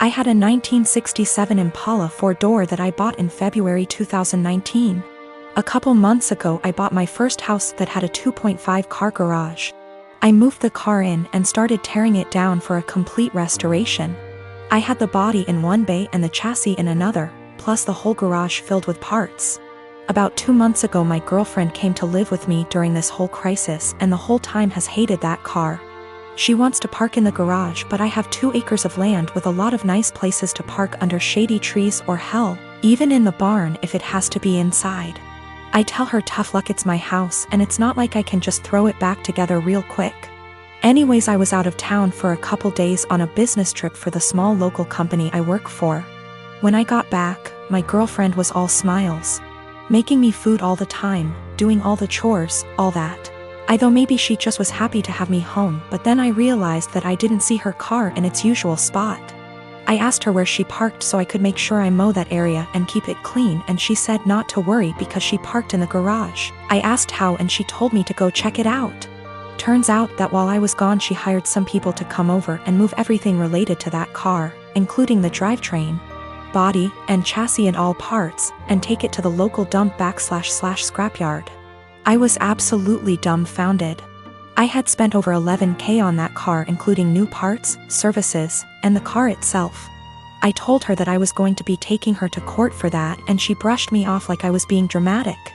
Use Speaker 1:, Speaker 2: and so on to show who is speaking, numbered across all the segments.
Speaker 1: I had a 1967 Impala 4-door that I bought in February 2019. A couple months ago I bought my first house that had a 2.5 car garage. I moved the car in and started tearing it down for a complete restoration. I had the body in one bay and the chassis in another, plus the whole garage filled with parts. About 2 months ago my girlfriend came to live with me during this whole crisis and the whole time has hated that car. She wants to park in the garage, but I have 2 acres of land with a lot of nice places to park under shady trees, or hell, even in the barn if it has to be inside. I tell her tough luck, it's my house and it's not like I can just throw it back together real quick. Anyways, I was out of town for a couple days on a business trip for the small local company I work for. When I got back, my girlfriend was all smiles. Making me food all the time, doing all the chores, all that. I thought maybe she just was happy to have me home, but then I realized that I didn't see her car in its usual spot. I asked her where she parked so I could make sure I mow that area and keep it clean, and she said not to worry because she parked in the garage. I asked how and she told me to go check it out. Turns out that while I was gone she hired some people to come over and move everything related to that car, including the drivetrain, body, and chassis and all parts, and take it to the local dump / scrapyard. I was absolutely dumbfounded. I had spent over $11,000 on that car, including new parts, services, and the car itself. I told her that I was going to be taking her to court for that, and she brushed me off like I was being dramatic.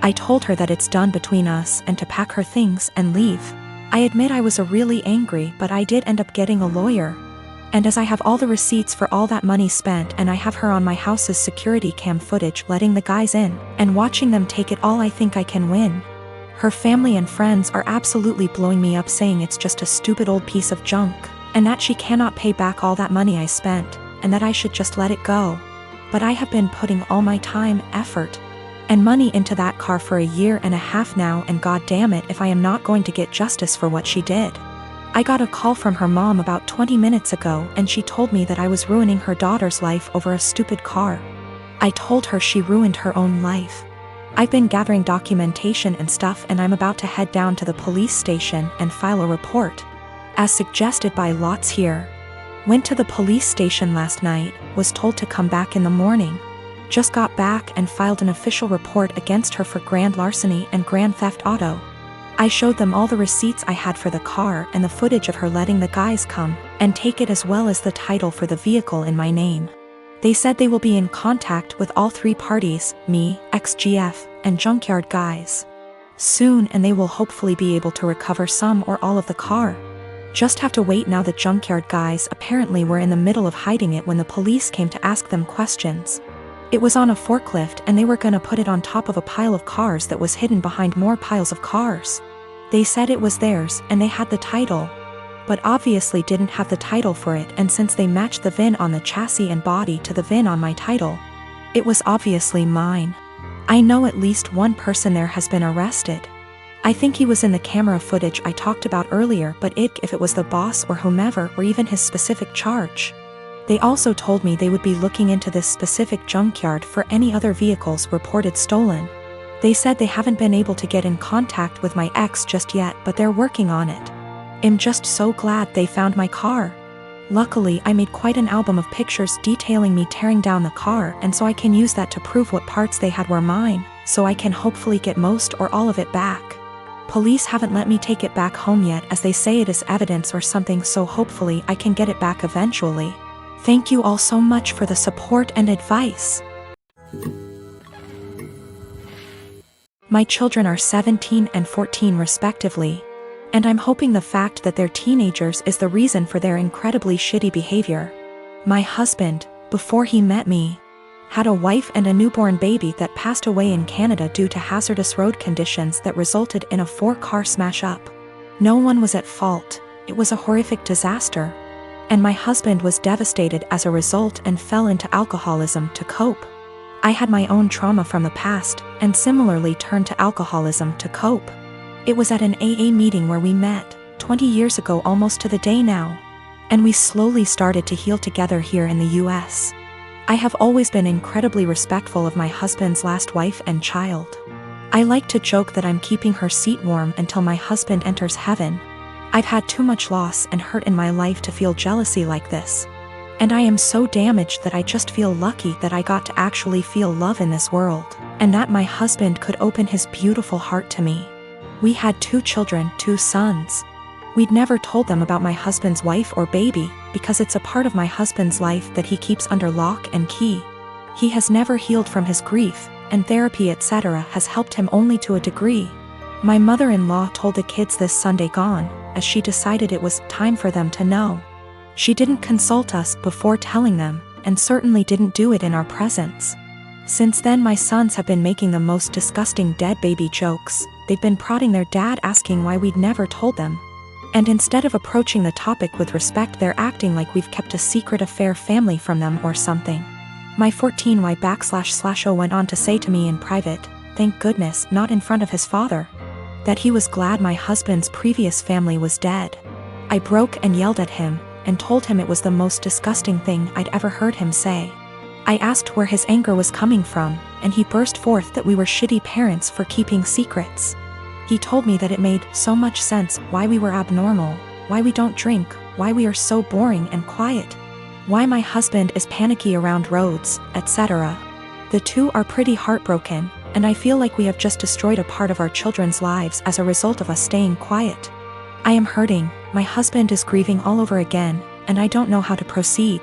Speaker 1: I told her that it's done between us and to pack her things and leave. I admit I was really angry, but I did end up getting a lawyer. And as I have all the receipts for all that money spent and I have her on my house's security cam footage letting the guys in and watching them take it all, I think I can win. Her family and friends are absolutely blowing me up, saying it's just a stupid old piece of junk, and that she cannot pay back all that money I spent, and that I should just let it go. But I have been putting all my time, effort, and money into that car for 1.5 years now, and god damn it if I am not going to get justice for what she did. I got a call from her mom about 20 minutes ago and she told me that I was ruining her daughter's life over a stupid car. I told her she ruined her own life. I've been gathering documentation and stuff and I'm about to head down to the police station and file a report, as suggested by lots here. Went to the police station last night, was told to come back in the morning. Just got back and filed an official report against her for grand larceny and grand theft auto. I showed them all the receipts I had for the car and the footage of her letting the guys come and take it, as well as the title for the vehicle in my name. They said they will be in contact with all 3 parties, me, XGF, and junkyard guys, soon, and they will hopefully be able to recover some or all of the car. Just have to wait now. The junkyard guys apparently were in the middle of hiding it when the police came to ask them questions. It was on a forklift and they were gonna put it on top of a pile of cars that was hidden behind more piles of cars. They said it was theirs and they had the title, but obviously didn't have the title for it, and since they matched the VIN on the chassis and body to the VIN on my title, it was obviously mine. I know at least one person there has been arrested. I think he was in the camera footage I talked about earlier, but if it was the boss or whomever, or even his specific charge. They also told me they would be looking into this specific junkyard for any other vehicles reported stolen. They said they haven't been able to get in contact with my ex just yet, but they're working on it. I'm just so glad they found my car. Luckily, I made quite an album of pictures detailing me tearing down the car, and so I can use that to prove what parts they had were mine, so I can hopefully get most or all of it back. Police haven't let me take it back home yet, as they say it is evidence or something, so hopefully I can get it back eventually. Thank you all so much for the support and advice. My children are 17 and 14 respectively, and I'm hoping the fact that they're teenagers is the reason for their incredibly shitty behavior. My husband, before he met me, had a wife and a newborn baby that passed away in Canada due to hazardous road conditions that resulted in a 4-car smash-up. No one was at fault, it was a horrific disaster. And my husband was devastated as a result and fell into alcoholism to cope. I had my own trauma from the past, and similarly turned to alcoholism to cope. It was at an AA meeting where we met, 20 years ago almost to the day now. And we slowly started to heal together here in the US. I have always been incredibly respectful of my husband's last wife and child. I like to joke that I'm keeping her seat warm until my husband enters heaven. I've had too much loss and hurt in my life to feel jealousy like this. And I am so damaged that I just feel lucky that I got to actually feel love in this world, and that my husband could open his beautiful heart to me. We had 2 children, 2 sons. We'd never told them about my husband's wife or baby, because it's a part of my husband's life that he keeps under lock and key. He has never healed from his grief, and therapy etc. has helped him only to a degree. My mother-in-law told the kids this Sunday gone, as she decided it was time for them to know. She didn't consult us before telling them, and certainly didn't do it in our presence. Since then my sons have been making the most disgusting dead baby jokes. They've been prodding their dad asking why we'd never told them. And instead of approaching the topic with respect, they're acting like we've kept a secret affair family from them or something. My 14Y//0 went on to say to me in private, thank goodness, not in front of his father, that he was glad my husband's previous family was dead. I broke and yelled at him, and told him it was the most disgusting thing I'd ever heard him say. I asked where his anger was coming from, and he burst forth that we were shitty parents for keeping secrets. He told me that it made so much sense why we were abnormal, why we don't drink, why we are so boring and quiet, why my husband is panicky around roads, etc. The 2 are pretty heartbroken, and I feel like we have just destroyed a part of our children's lives as a result of us staying quiet. I am hurting, my husband is grieving all over again, and I don't know how to proceed.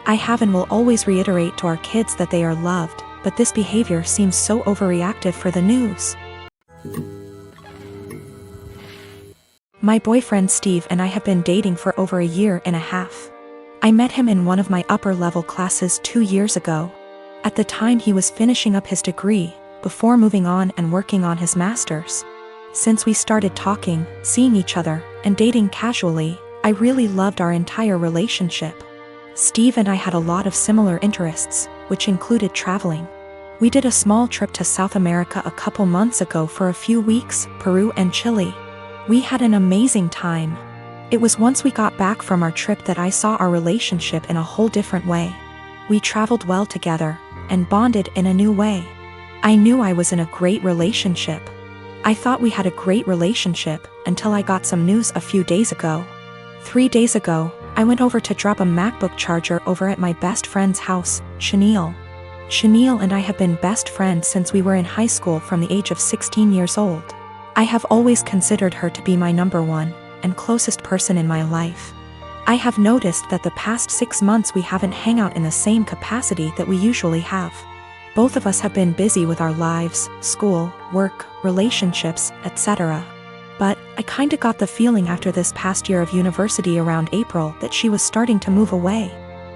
Speaker 1: I have and will always reiterate to our kids that they are loved, but this behavior seems so overreactive for the news. My boyfriend Steve and I have been dating for over a year and a half. I met him in one of my upper-level classes 2 years ago. At the time he was finishing up his degree, before moving on and working on his master's. Since we started talking, seeing each other, and dating casually, I really loved our entire relationship. Steve and I had a lot of similar interests, which included traveling. We did a small trip to South America a couple months ago for a few weeks, Peru and Chile. We had an amazing time. It was once we got back from our trip that I saw our relationship in a whole different way. We traveled well together, and bonded in a new way. I knew I was in a great relationship. I thought we had a great relationship, until I got some news a few days ago. 3 days ago, I went over to drop a MacBook charger over at my best friend's house, Chenille. Chenille and I have been best friends since we were in high school from the age of 16 years old. I have always considered her to be my number 1, and closest person in my life. I have noticed that the past 6 months we haven't hung out in the same capacity that we usually have. Both of us have been busy with our lives, school, work, relationships, etc. But I kinda got the feeling after this past year of university around April that she was starting to move away.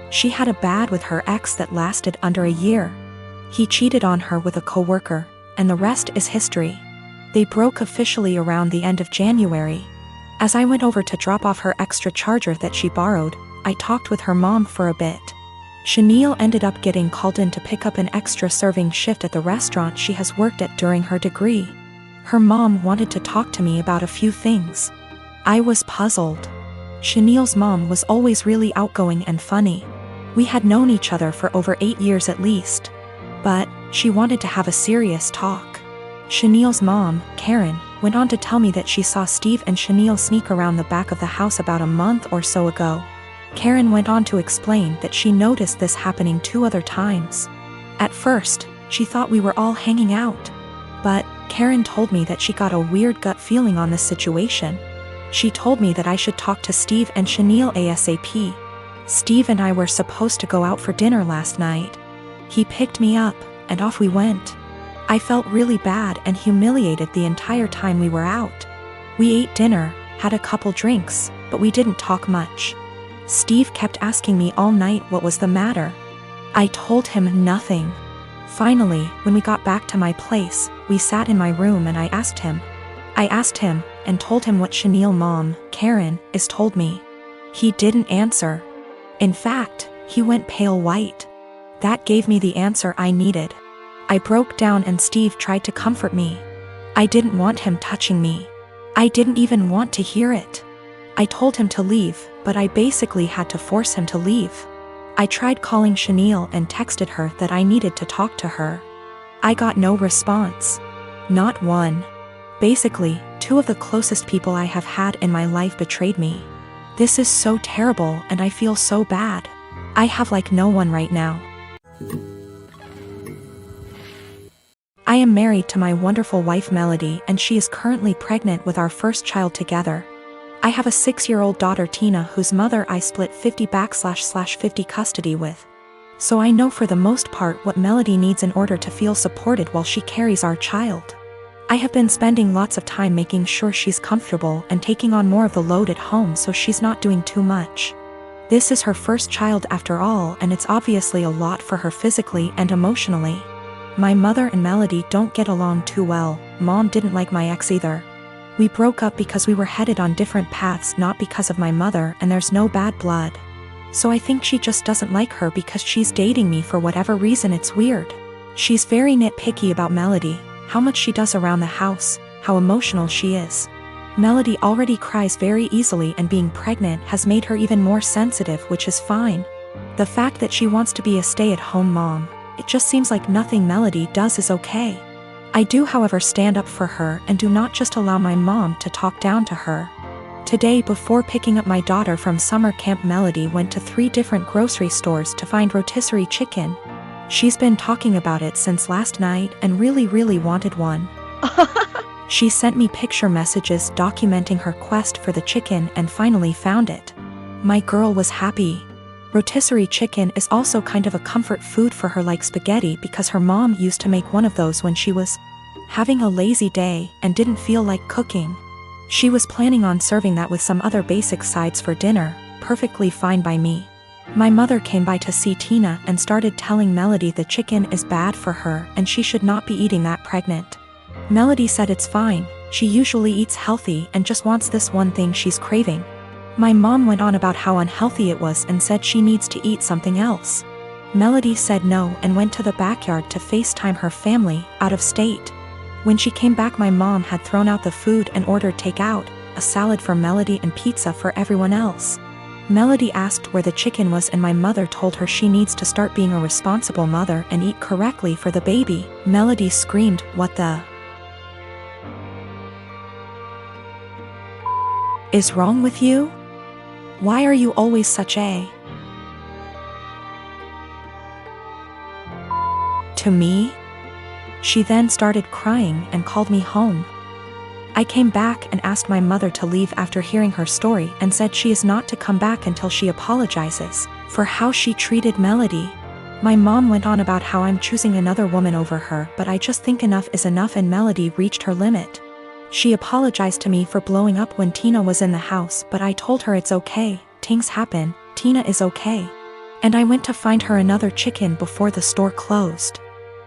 Speaker 1: She had a bad with her ex that lasted under a year. He cheated on her with a coworker, and the rest is history. They broke officially around the end of January. As I went over to drop off her extra charger that she borrowed, I talked with her mom for a bit. Chenille ended up getting called in to pick up an extra serving shift at the restaurant she has worked at during her degree. Her mom wanted to talk to me about a few things. I was puzzled. Chenille's mom was always really outgoing and funny. We had known each other for over 8 years at least. But she wanted to have a serious talk. Chenille's mom, Karen, went on to tell me that she saw Steve and Chenille sneak around the back of the house about a month or so ago. Karen went on to explain that she noticed this happening 2 other times. At first, she thought we were all hanging out. But Karen told me that she got a weird gut feeling on this situation. She told me that I should talk to Steve and Chenille ASAP. Steve and I were supposed to go out for dinner last night. He picked me up, and off we went. I felt really bad and humiliated the entire time we were out. We ate dinner, had a couple drinks, but we didn't talk much. Steve kept asking me all night what was the matter. I told him nothing. Finally, when we got back to my place, we sat in my room and I asked him, and told him what Chenille's mom, Karen, is told me. He didn't answer. In fact, he went pale white. That gave me the answer I needed. I broke down and Steve tried to comfort me. I didn't want him touching me. I didn't even want to hear it. I told him to leave, but I basically had to force him to leave. I tried calling Chenille and texted her that I needed to talk to her. I got no response. Not one. Basically, 2 of the closest people I have had in my life betrayed me. This is so terrible and I feel so bad. I have like no one right now. I am married to my wonderful wife Melody, and she is currently pregnant with our first child together. I have a 6-year-old daughter Tina, whose mother I split 50/50 custody with. So I know for the most part what Melody needs in order to feel supported while she carries our child. I have been spending lots of time making sure she's comfortable and taking on more of the load at home so she's not doing too much. This is her first child after all, and it's obviously a lot for her physically and emotionally. My mother and Melody don't get along too well. Mom didn't like my ex either. We broke up because we were headed on different paths, not because of my mother, and there's no bad blood. So I think she just doesn't like her because she's dating me for whatever reason. It's weird. She's very nitpicky about Melody, how much she does around the house, how emotional she is. Melody already cries very easily, and being pregnant has made her even more sensitive, which is fine. The fact that she wants to be a stay-at-home mom, it just seems like nothing Melody does is okay. I do, however, stand up for her and do not just allow my mom to talk down to her. Today, before picking up my daughter from summer camp, Melody went to 3 different grocery stores to find rotisserie chicken. She's been talking about it since last night and really wanted one. She sent me picture messages documenting her quest for the chicken and finally found it. My girl was happy. Rotisserie chicken is also kind of a comfort food for her, like spaghetti, because her mom used to make one of those when she was having a lazy day and didn't feel like cooking. She was planning on serving that with some other basic sides for dinner, perfectly fine by me. My mother came by to see Tina and started telling Melody the chicken is bad for her and she should not be eating that pregnant. Melody said it's fine, she usually eats healthy and just wants this one thing she's craving. My mom went on about how unhealthy it was and said she needs to eat something else. Melody said no and went to the backyard to FaceTime her family out of state. When she came back, my mom had thrown out the food and ordered takeout, a salad for Melody and pizza for everyone else. Melody asked where the chicken was and my mother told her she needs to start being a responsible mother and eat correctly for the baby. Melody screamed, "What the is wrong with you? Why are you always such a..." to me? She then started crying and called me home. I came back and asked my mother to leave after hearing her story and said she is not to come back until she apologizes for how she treated Melody. My mom went on about how I'm choosing another woman over her, but I just think enough is enough and Melody reached her limit. She apologized to me for blowing up when Tina was in the house, but I told her it's okay, things happen, Tina is okay. And I went to find her another chicken before the store closed.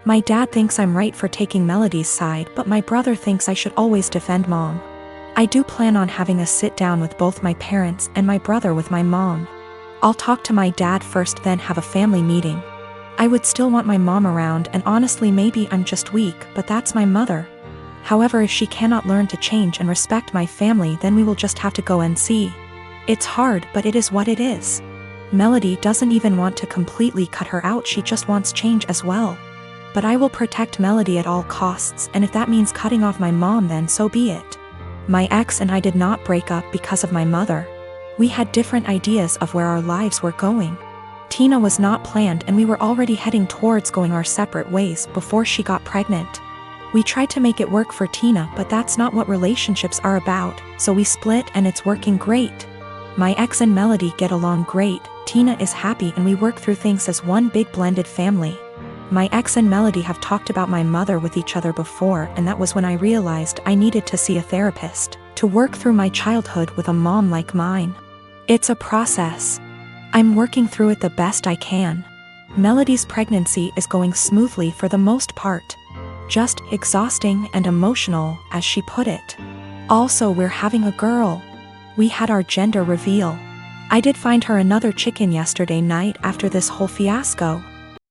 Speaker 1: My dad thinks I'm right for taking Melody's side, but my brother thinks I should always defend mom. I do plan on having a sit down with both my parents and my brother with my mom. I'll talk to my dad first, then have a family meeting. I would still want my mom around, and honestly maybe I'm just weak, but that's my mother. However, if she cannot learn to change and respect my family, then we will just have to go and see. It's hard, but it is what it is. Melody doesn't even want to completely cut her out, she just wants change as well. But I will protect Melody at all costs, and if that means cutting off my mom, then so be it. My ex and I did not break up because of my mother. We had different ideas of where our lives were going. Tina was not planned and we were already heading towards going our separate ways before she got pregnant. We tried to make it work for Tina, but that's not what relationships are about, so we split and it's working great. My ex and Melody get along great, Tina is happy and we work through things as one big blended family. My ex and Melody have talked about my mother with each other before, and that was when I realized I needed to see a therapist to work through my childhood with a mom like mine. It's a process. I'm working through it the best I can. Melody's pregnancy is going smoothly for the most part. Just exhausting and emotional, as she put it. Also, we're having a girl. We had our gender reveal. I did find her another chicken yesterday night after this whole fiasco.